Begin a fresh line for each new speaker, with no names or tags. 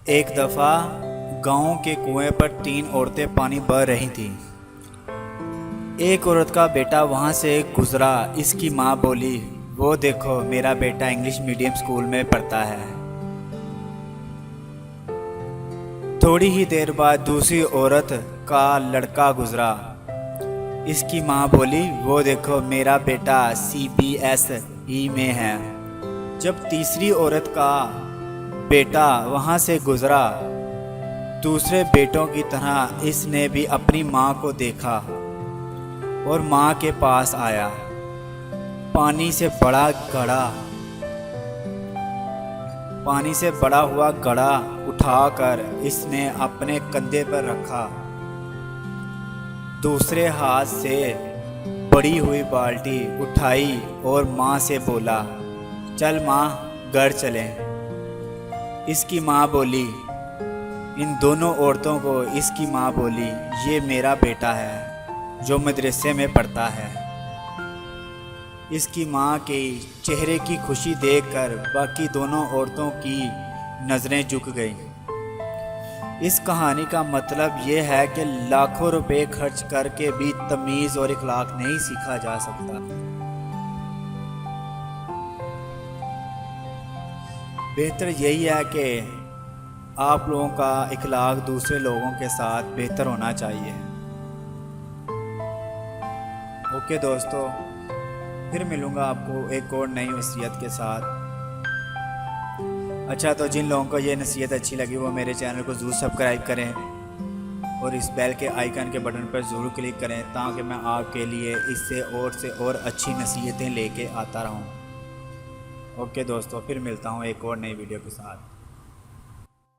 एक दफ़ा गांव के कुएं पर 3 औरतें पानी भर रही थीं। एक औरत का बेटा वहां से गुजरा। इसकी माँ बोली, वो देखो मेरा बेटा इंग्लिश मीडियम स्कूल में पढ़ता है। थोड़ी ही देर बाद दूसरी औरत का लड़का गुजरा। इसकी माँ बोली, वो देखो मेरा बेटा CBSE में है। जब तीसरी औरत का बेटा वहाँ से गुजरा, दूसरे बेटों की तरह इसने भी अपनी माँ को देखा और माँ के पास आया। पानी से बड़ा हुआ घड़ा उठाकर इसने अपने कंधे पर रखा। दूसरे हाथ से बड़ी हुई बाल्टी उठाई और माँ से बोला, चल माँ घर चलें। इसकी माँ बोली, इन दोनों औरतों को इसकी माँ बोली, ये मेरा बेटा है जो मदरसे में पढ़ता है। इसकी माँ के चेहरे की खुशी देखकर बाकी दोनों औरतों की नज़रें झुक गईं। इस कहानी का मतलब ये है कि लाखों रुपए खर्च करके भी तमीज़ और इखलाक नहीं सीखा जा सकता। बेहतर यही है कि आप लोगों का इखलाक दूसरे लोगों के साथ बेहतर होना चाहिए। ओके दोस्तों, फिर मिलूँगा आपको एक और नई वसीयत के साथ। अच्छा, तो जिन लोगों को ये नसीहत अच्छी लगी वो मेरे चैनल को ज़रूर सब्सक्राइब करें और इस बेल के आइकन के बटन पर ज़रूर क्लिक करें ताकि मैं आपके लिए इससे और अच्छी नसीहतें लेके आता रहूं। ओके दोस्तों, फिर मिलता हूं एक और नई वीडियो के साथ।